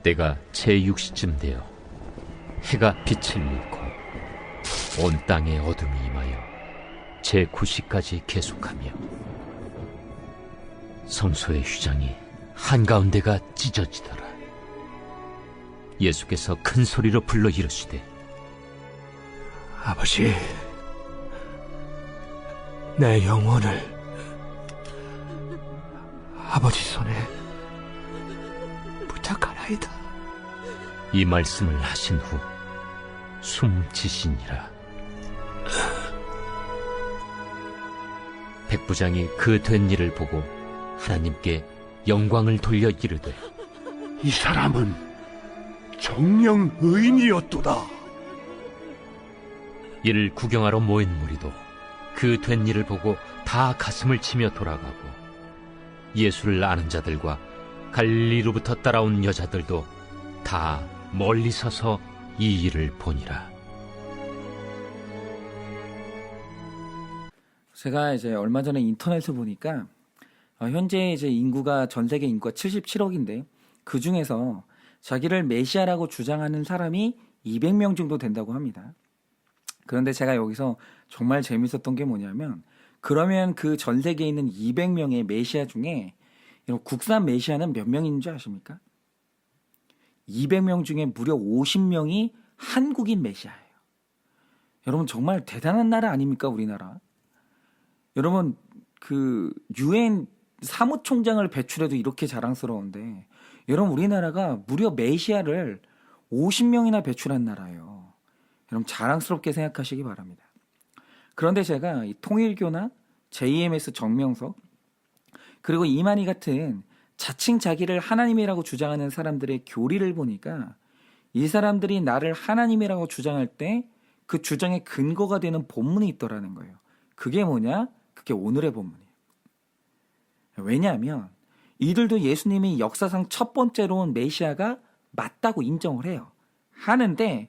때가 제6시쯤 되어 해가 빛을 잃고 온 땅에 어둠이 임하여 제9시까지 계속하며 성소의 휘장이 한가운데가 찢어지더라. 예수께서 큰 소리로 불러 이르시되, 아버지, 내 영혼을 아버지 손에 부탁하나이다. 이 말씀을 하신 후 숨지시니라. 백부장이 그 된 일을 보고 하나님께 영광을 돌려 이르되, 이 사람은 정령 의인이었도다. 이를 구경하러 모인 무리도 그 된 일을 보고 다 가슴을 치며 돌아가고, 예수를 아는 자들과 갈릴리로부터 따라온 여자들도 다 멀리 서서 이 일을 보니라. 제가 이제 얼마 전에 인터넷을 보니까 현재 이제 인구가 전 세계 인구가 77억인데 그 중에서 자기를 메시아라고 주장하는 사람이 200명 정도 된다고 합니다. 그런데 제가 여기서 정말 재밌었던 게 뭐냐면, 그러면 그 전 세계에 있는 200명의 메시아 중에 국산 메시아는 몇 명인 줄 아십니까? 200명 중에 무려 50명이 한국인 메시아예요. 여러분 정말 대단한 나라 아닙니까, 우리나라? 여러분 그 유엔 사무총장을 배출해도 이렇게 자랑스러운데, 여러분 우리나라가 무려 메시아를 50명이나 배출한 나라예요. 여러분 자랑스럽게 생각하시기 바랍니다. 그런데 제가 이 통일교나 JMS 정명석 그리고 이만희 같은 자칭 자기를 하나님이라고 주장하는 사람들의 교리를 보니까, 이 사람들이 나를 하나님이라고 주장할 때 그 주장의 근거가 되는 본문이 있더라는 거예요. 그게 뭐냐? 그게 오늘의 본문이에요. 왜냐하면 이들도 예수님이 역사상 첫 번째로 온 메시아가 맞다고 인정을 해요. 하는데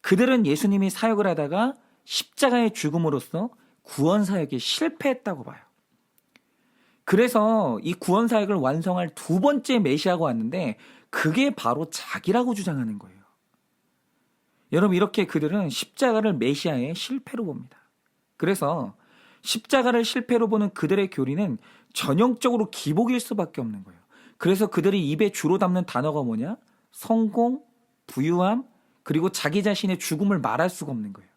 그들은 예수님이 사역을 하다가 십자가의 죽음으로써 구원 사역에 실패했다고 봐요. 그래서 이 구원 사역을 완성할 두 번째 메시아가 왔는데 그게 바로 자기라고 주장하는 거예요. 여러분 이렇게 그들은 십자가를 메시아의 실패로 봅니다. 그래서 십자가를 실패로 보는 그들의 교리는 전형적으로 기복일 수밖에 없는 거예요. 그래서 그들이 입에 주로 담는 단어가 뭐냐? 성공, 부유함, 그리고 자기 자신의 죽음을 말할 수가 없는 거예요.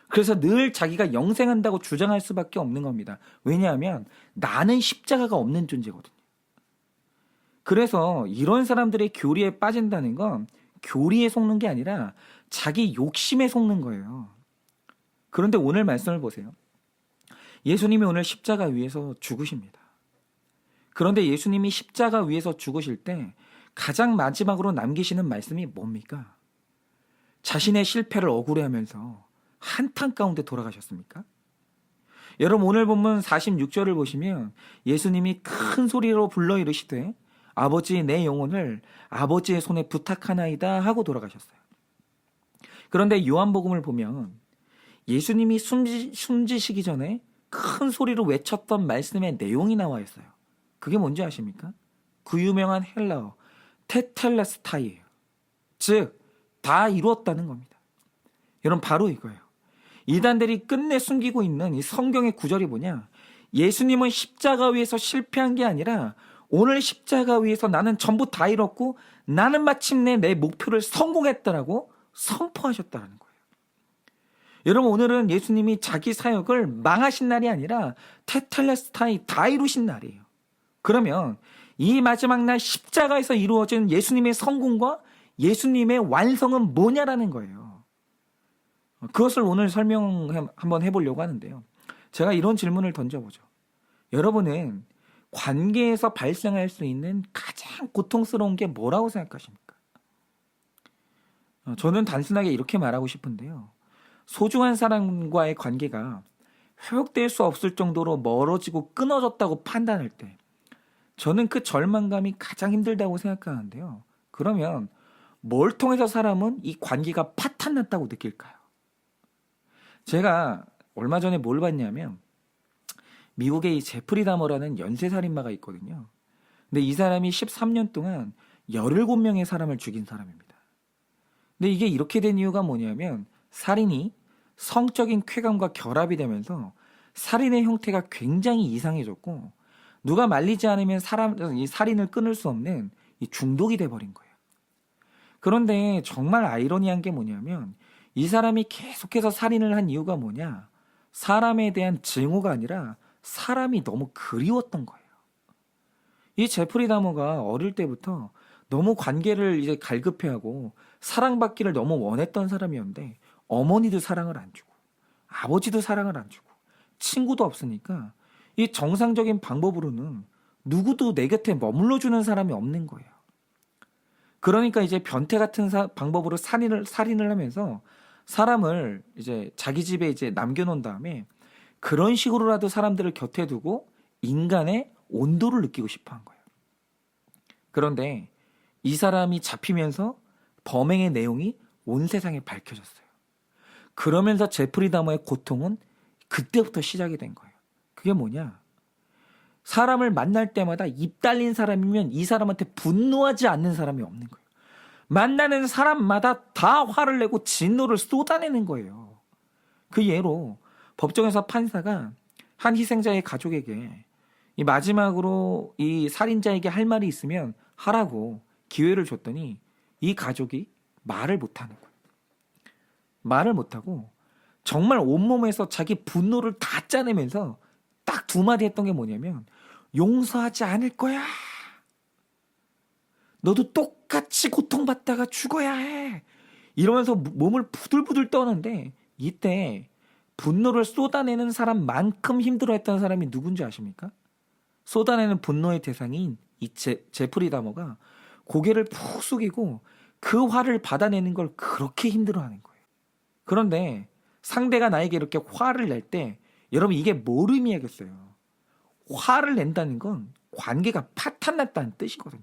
그래서 늘 자기가 영생한다고 주장할 수밖에 없는 겁니다. 왜냐하면 나는 십자가가 없는 존재거든요. 그래서 이런 사람들의 교리에 빠진다는 건 교리에 속는 게 아니라 자기 욕심에 속는 거예요. 그런데 오늘 말씀을 보세요. 예수님이 오늘 십자가 위에서 죽으십니다. 그런데 예수님이 십자가 위에서 죽으실 때 가장 마지막으로 남기시는 말씀이 뭡니까? 자신의 실패를 억울해하면서 한탄 가운데 돌아가셨습니까? 여러분 오늘 본문 46절을 보시면 예수님이 큰 소리로 불러 이르시되, 아버지 내 영혼을 아버지의 손에 부탁하나이다 하고 돌아가셨어요. 그런데 요한복음을 보면 예수님이 숨지시기 전에 큰 소리로 외쳤던 말씀의 내용이 나와 있어요. 그게 뭔지 아십니까? 그 유명한 헬라어 테텔레스타이예요. 즉 다 이루었다는 겁니다. 여러분 바로 이거예요. 이단들이 끝내 숨기고 있는 이 성경의 구절이 뭐냐? 예수님은 십자가 위에서 실패한 게 아니라 오늘 십자가 위에서 나는 전부 다 이뤘고 나는 마침내 내 목표를 성공했다라고 선포하셨다는 거예요. 여러분 오늘은 예수님이 자기 사역을 망하신 날이 아니라 테텔레스타이 다 이루신 날이에요. 그러면 이 마지막 날 십자가에서 이루어진 예수님의 성공과 예수님의 완성은 뭐냐라는 거예요. 그것을 오늘 설명 한번 해보려고 하는데요. 제가 이런 질문을 던져보죠. 여러분은 관계에서 발생할 수 있는 가장 고통스러운 게 뭐라고 생각하십니까? 저는 단순하게 이렇게 말하고 싶은데요. 소중한 사람과의 관계가 회복될 수 없을 정도로 멀어지고 끊어졌다고 판단할 때 저는 그 절망감이 가장 힘들다고 생각하는데요. 그러면 뭘 통해서 사람은 이 관계가 파탄났다고 느낄까요? 제가 얼마 전에 뭘 봤냐면 미국에 이 제프리 다머라는 연쇄살인마가 있거든요. 근데 이 사람이 13년 동안 17명의 사람을 죽인 사람입니다. 근데 이게 이렇게 된 이유가 뭐냐면 살인이 성적인 쾌감과 결합이 되면서 살인의 형태가 굉장히 이상해졌고 누가 말리지 않으면 이 살인을 끊을 수 없는 이 중독이 돼버린 거예요. 그런데 정말 아이러니한 게 뭐냐면 이 사람이 계속해서 살인을 한 이유가 뭐냐? 사람에 대한 증오가 아니라 사람이 너무 그리웠던 거예요. 이 제프리 다머가 어릴 때부터 너무 관계를 이제 갈급해하고 사랑받기를 너무 원했던 사람이었는데 어머니도 사랑을 안 주고 아버지도 사랑을 안 주고 친구도 없으니까 이 정상적인 방법으로는 누구도 내 곁에 머물러 주는 사람이 없는 거예요. 그러니까 이제 변태 같은 방법으로 살인을 하면서 사람을 이제 자기 집에 이제 남겨놓은 다음에 그런 식으로라도 사람들을 곁에 두고 인간의 온도를 느끼고 싶어 한 거예요. 그런데 이 사람이 잡히면서 범행의 내용이 온 세상에 밝혀졌어요. 그러면서 제프리 다머의 고통은 그때부터 시작이 된 거예요. 그게 뭐냐? 사람을 만날 때마다 입 달린 사람이면 이 사람한테 분노하지 않는 사람이 없는 거예요. 만나는 사람마다 다 화를 내고 진노를 쏟아내는 거예요. 그 예로 법정에서 판사가 한 희생자의 가족에게 이 마지막으로 이 살인자에게 할 말이 있으면 하라고 기회를 줬더니 이 가족이 말을 못하는 거예요. 말을 못하고 정말 온몸에서 자기 분노를 다 짜내면서 딱 2마디 했던 게 뭐냐면 용서하지 않을 거야. 너도 똑같이 고통받다가 죽어야 해. 이러면서 몸을 부들부들 떠는데 이때 분노를 쏟아내는 사람만큼 힘들어했던 사람이 누군지 아십니까? 쏟아내는 분노의 대상인 이 제프리 다머가 고개를 푹 숙이고 그 화를 받아내는 걸 그렇게 힘들어하는 거예요. 그런데 상대가 나에게 이렇게 화를 낼 때 여러분 이게 뭘 의미하겠어요? 화를 낸다는 건 관계가 파탄났다는 뜻이거든요.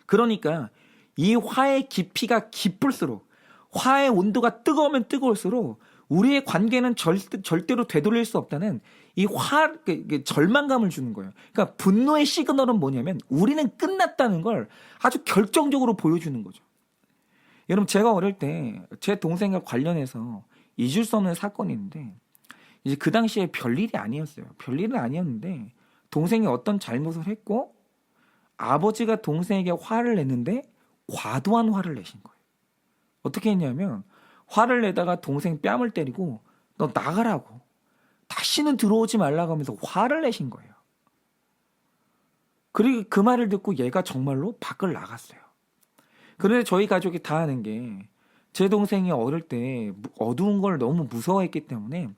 그러니까 이 화의 깊이가 깊을수록 화의 온도가 뜨거우면 뜨거울수록 우리의 관계는 절대로 되돌릴 수 없다는 이 절망감을 주는 거예요. 그러니까 분노의 시그널은 뭐냐면 우리는 끝났다는 걸 아주 결정적으로 보여주는 거죠. 여러분 제가 어릴 때 제 동생과 관련해서 잊을 수 없는 사건이 있는데 이제 그 당시에 별일이 아니었어요. 별일은 아니었는데 동생이 어떤 잘못을 했고 아버지가 동생에게 화를 냈는데 과도한 화를 내신 거예요. 어떻게 했냐면 화를 내다가 동생 뺨을 때리고 너 나가라고 다시는 들어오지 말라고 하면서 화를 내신 거예요. 그리고 그 말을 듣고 얘가 정말로 밖을 나갔어요. 그런데 저희 가족이 다 아는 게 제 동생이 어릴 때 어두운 걸 너무 무서워했기 때문에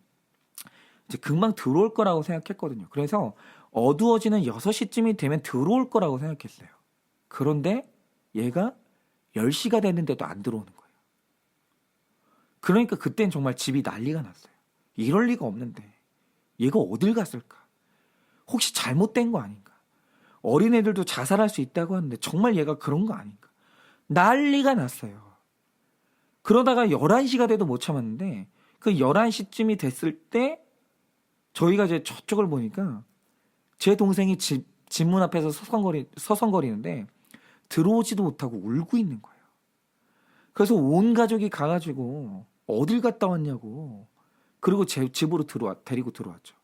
이제 금방 들어올 거라고 생각했거든요. 그래서 어두워지는 6시쯤이 되면 들어올 거라고 생각했어요. 그런데 얘가 10시가 됐는데도 안 들어오는 거예요. 그러니까 그땐 정말 집이 난리가 났어요. 이럴 리가 없는데 얘가 어딜 갔을까? 혹시 잘못된 거 아닌가? 어린애들도 자살할 수 있다고 하는데 정말 얘가 그런 거 아닌가? 난리가 났어요. 그러다가 11시가 돼도 못 참았는데 그 11시쯤이 됐을 때 저희가 이제 저쪽을 보니까 제 동생이 집 문 앞에서 서성거리는데 들어오지도 못하고 울고 있는 거예요. 그래서 온 가족이 가가지고 어딜 갔다 왔냐고 그리고 제 집으로 데리고 들어왔죠.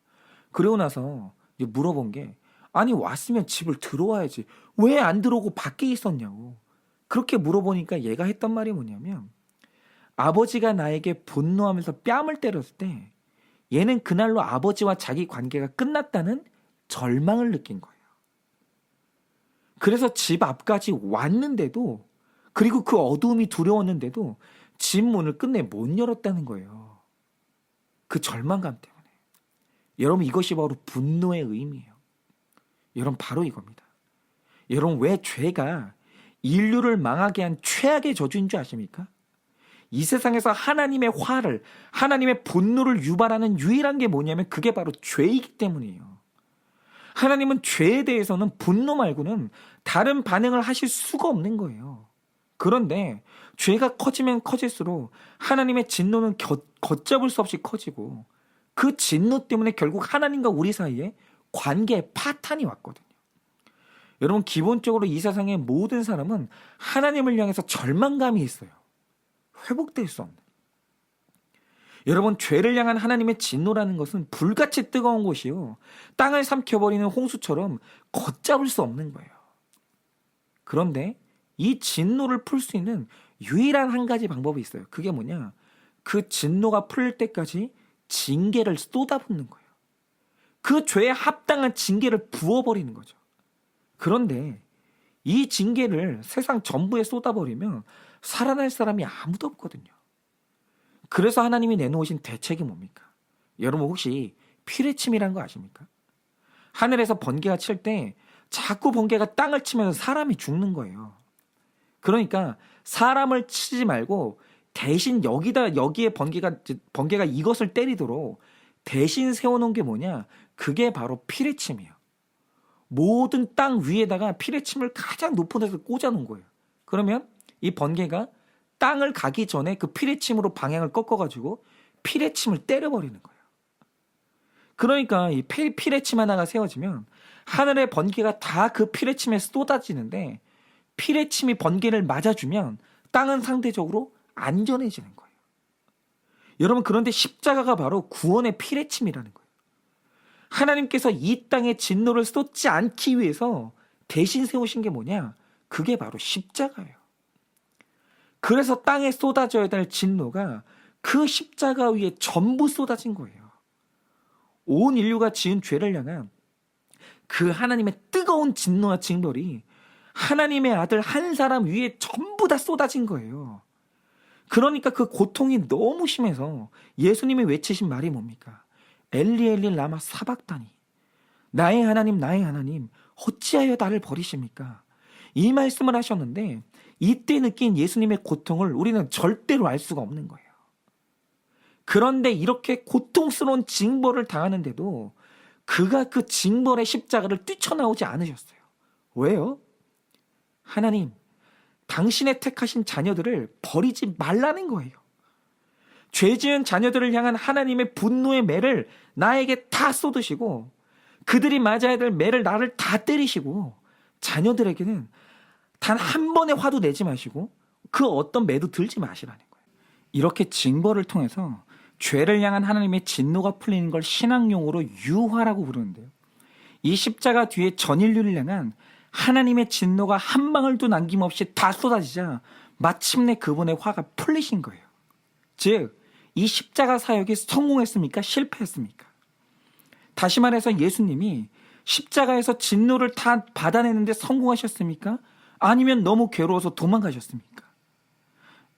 그러고 나서 이제 물어본 게 아니 왔으면 집을 들어와야지 왜 안 들어오고 밖에 있었냐고 그렇게 물어보니까 얘가 했던 말이 뭐냐면 아버지가 나에게 분노하면서 뺨을 때렸을 때 얘는 그날로 아버지와 자기 관계가 끝났다는 절망을 느낀 거예요. 그래서 집 앞까지 왔는데도 그리고 그 어두움이 두려웠는데도 집 문을 끝내 못 열었다는 거예요. 그 절망감 때문에. 여러분 이것이 바로 분노의 의미예요. 여러분 바로 이겁니다. 여러분 왜 죄가 인류를 망하게 한 최악의 저주인 줄 아십니까? 이 세상에서 하나님의 화를 하나님의 분노를 유발하는 유일한 게 뭐냐면 그게 바로 죄이기 때문이에요. 하나님은 죄에 대해서는 분노 말고는 다른 반응을 하실 수가 없는 거예요. 그런데 죄가 커지면 커질수록 하나님의 진노는 걷잡을 수 없이 커지고 그 진노 때문에 결국 하나님과 우리 사이에 관계에 파탄이 왔거든요. 여러분, 기본적으로 이 세상의 모든 사람은 하나님을 향해서 절망감이 있어요. 회복될 수 없는. 여러분, 죄를 향한 하나님의 진노라는 것은 불같이 뜨거운 것이요, 땅을 삼켜버리는 홍수처럼 걷잡을 수 없는 거예요. 그런데 이 진노를 풀 수 있는 유일한 한 가지 방법이 있어요. 그게 뭐냐? 그 진노가 풀릴 때까지 징계를 쏟아붓는 거예요. 그 죄에 합당한 징계를 부어버리는 거죠. 그런데 이 징계를 세상 전부에 쏟아버리면 살아날 사람이 아무도 없거든요. 그래서 하나님이 내놓으신 대책이 뭡니까? 여러분, 혹시 피레침이라는 거 아십니까? 하늘에서 번개가 칠 때 자꾸 번개가 땅을 치면서 사람이 죽는 거예요. 그러니까 사람을 치지 말고 대신 여기에 번개가 이것을 때리도록 대신 세워놓은 게 뭐냐? 그게 바로 피레침이에요. 모든 땅 위에다가 피레침을 가장 높은 데서 꽂아놓은 거예요. 그러면 이 번개가 땅을 가기 전에 그 피레침으로 방향을 꺾어가지고 피레침을 때려버리는 거예요. 그러니까 이 피레침 하나가 세워지면 하늘의 번개가 다 그 피레침에 쏟아지는데, 피레침이 번개를 맞아주면 땅은 상대적으로 안전해지는 거예요. 여러분, 그런데 십자가가 바로 구원의 피레침이라는 거예요. 하나님께서 이 땅에 진노를 쏟지 않기 위해서 대신 세우신 게 뭐냐? 그게 바로 십자가예요. 그래서 땅에 쏟아져야 될 진노가 그 십자가 위에 전부 쏟아진 거예요. 온 인류가 지은 죄를 향한 그 하나님의 뜨거운 진노와 징벌이 하나님의 아들 한 사람 위에 전부 다 쏟아진 거예요. 그러니까 그 고통이 너무 심해서 예수님이 외치신 말이 뭡니까? 엘리 엘리 라마 사박다니, 나의 하나님 어찌하여 나를 버리십니까? 이 말씀을 하셨는데, 이때 느낀 예수님의 고통을 우리는 절대로 알 수가 없는 거예요. 그런데 이렇게 고통스러운 징벌을 당하는데도 그가 그 징벌의 십자가를 뛰쳐나오지 않으셨어요. 왜요? 하나님, 당신의 택하신 자녀들을 버리지 말라는 거예요. 죄 지은 자녀들을 향한 하나님의 분노의 매를 나에게 다 쏟으시고, 그들이 맞아야 될 매를 나를 다 때리시고, 자녀들에게는 단 한 번의 화도 내지 마시고 그 어떤 매도 들지 마시라는 거예요. 이렇게 징벌을 통해서 죄를 향한 하나님의 진노가 풀리는 걸 신학용어로 유화라고 부르는데요. 이 십자가 뒤에 전 인류를 향한 하나님의 진노가 한 방울도 남김없이 다 쏟아지자 마침내 그분의 화가 풀리신 거예요. 즉, 이 십자가 사역이 성공했습니까? 실패했습니까? 다시 말해서 예수님이 십자가에서 진노를 다 받아내는데 성공하셨습니까? 아니면 너무 괴로워서 도망가셨습니까?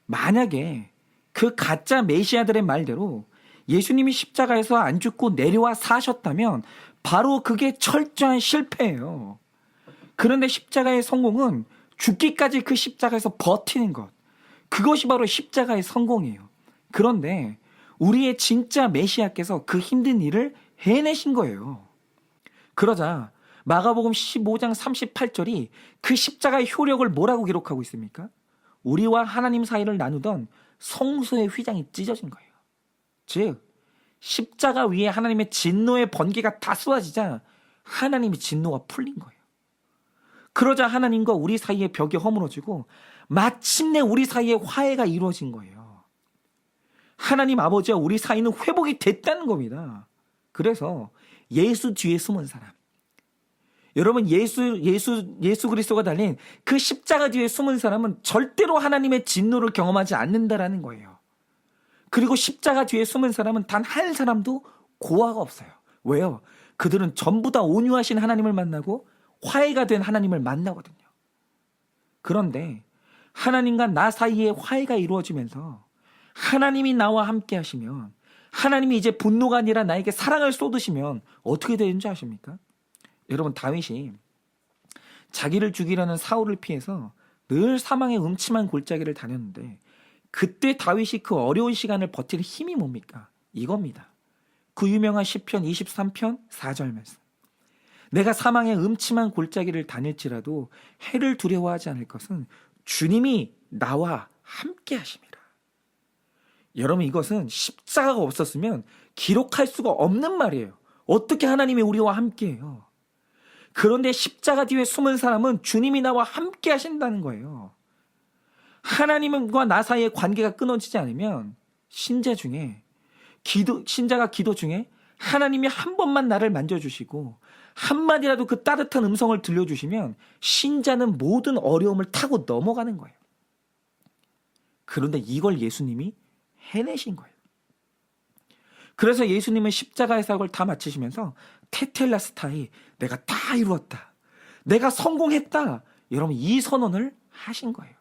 만약에 그 가짜 메시아들의 말대로 예수님이 십자가에서 안 죽고 내려와 사셨다면 바로 그게 철저한 실패예요. 그런데 십자가의 성공은 죽기까지 그 십자가에서 버티는 것, 그것이 바로 십자가의 성공이에요. 그런데 우리의 진짜 메시아께서 그 힘든 일을 해내신 거예요. 그러자 마가복음 15장 38절이 그 십자가의 효력을 뭐라고 기록하고 있습니까? 우리와 하나님 사이를 나누던 성소의 휘장이 찢어진 거예요. 즉, 십자가 위에 하나님의 진노의 번개가 다 쏟아지자 하나님의 진노가 풀린 거예요. 그러자 하나님과 우리 사이의 벽이 허물어지고 마침내 우리 사이에 화해가 이루어진 거예요. 하나님 아버지와 우리 사이는 회복이 됐다는 겁니다. 그래서 예수 뒤에 숨은 사람, 여러분, 예수 그리스도가 달린 그 십자가 뒤에 숨은 사람은 절대로 하나님의 진노를 경험하지 않는다라는 거예요. 그리고 십자가 뒤에 숨은 사람은 단 한 사람도 고아가 없어요. 왜요? 그들은 전부 다 온유하신 하나님을 만나고 화해가 된 하나님을 만나거든요. 그런데 하나님과 나 사이에 화해가 이루어지면서 하나님이 나와 함께 하시면, 하나님이 이제 분노가 아니라 나에게 사랑을 쏟으시면 어떻게 되는지 아십니까? 여러분, 다윗이 자기를 죽이려는 사울을 피해서 늘 사망의 음침한 골짜기를 다녔는데, 그때 다윗이 그 어려운 시간을 버틸 힘이 뭡니까? 이겁니다. 그 유명한 시편 23편 4절 말씀. 내가 사망의 음침한 골짜기를 다닐지라도 해를 두려워하지 않을 것은 주님이 나와 함께 하심이라. 여러분, 이것은 십자가가 없었으면 기록할 수가 없는 말이에요. 어떻게 하나님이 우리와 함께해요? 그런데 십자가 뒤에 숨은 사람은 주님이 나와 함께 하신다는 거예요. 하나님과 나 사이의 관계가 끊어지지 않으면 신자가 기도 중에 하나님이 한 번만 나를 만져주시고 한마디라도 그 따뜻한 음성을 들려주시면 신자는 모든 어려움을 타고 넘어가는 거예요. 그런데 이걸 예수님이 해내신 거예요. 그래서 예수님은 십자가의 사역을 다 마치시면서 테텔라스타이, 내가 다 이루었다, 내가 성공했다, 여러분 이 선언을 하신 거예요.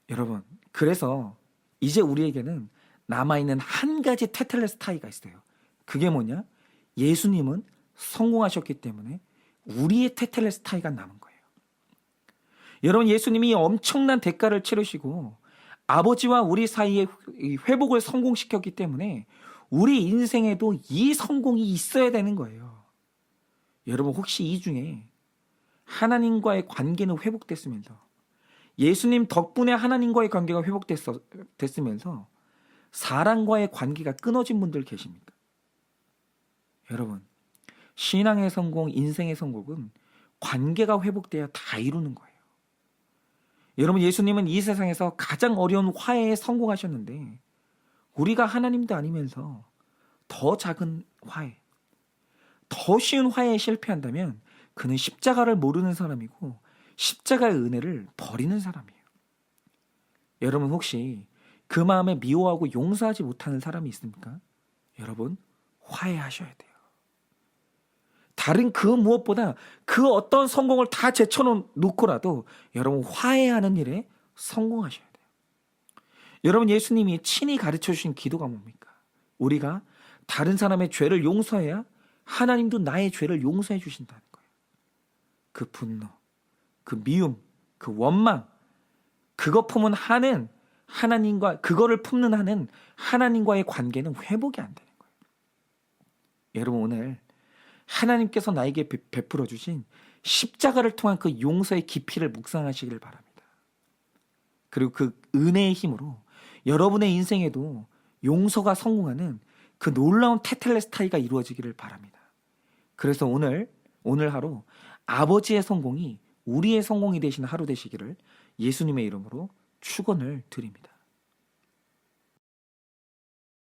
여러분, 그래서 이제 우리에게는 남아있는 한 가지 테텔레스타이가 있어요. 그게 뭐냐? 예수님은 성공하셨기 때문에 우리의 테텔레스타이가 남은 거예요. 여러분, 예수님이 엄청난 대가를 치르시고 아버지와 우리 사이의 회복을 성공시켰기 때문에 우리 인생에도 이 성공이 있어야 되는 거예요. 여러분, 혹시 이 중에 하나님과의 관계는 회복됐으면서, 예수님 덕분에 하나님과의 관계가 회복됐으면서 사람과의 관계가 끊어진 분들 계십니까? 여러분, 신앙의 성공, 인생의 성공은 관계가 회복돼야 다 이루는 거예요. 여러분, 예수님은 이 세상에서 가장 어려운 화해에 성공하셨는데 우리가 하나님도 아니면서 더 작은 화해, 더 쉬운 화해에 실패한다면 그는 십자가를 모르는 사람이고 십자가의 은혜를 버리는 사람이에요. 여러분, 혹시 그 마음에 미워하고 용서하지 못하는 사람이 있습니까? 여러분, 화해하셔야 돼요. 다른 그 무엇보다 그 어떤 성공을 다 제쳐놓고라도 여러분 화해하는 일에 성공하셔야 돼요. 여러분, 예수님이 친히 가르쳐 주신 기도가 뭡니까? 우리가 다른 사람의 죄를 용서해야 하나님도 나의 죄를 용서해 주신다는 거예요. 그 분노, 그 미움, 그 원망, 그거 품은 한은 그거를 품는 한은 하나님과의 관계는 회복이 안 되는 거예요. 여러분, 오늘 하나님께서 나에게 베풀어 주신 십자가를 통한 그 용서의 깊이를 묵상하시기를 바랍니다. 그리고 그 은혜의 힘으로 여러분의 인생에도 용서가 성공하는 그 놀라운 테텔레스타이가 이루어지기를 바랍니다. 그래서 오늘 하루 아버지의 성공이 우리의 성공이 되시는 하루 되시기를 예수님의 이름으로 축원을 드립니다.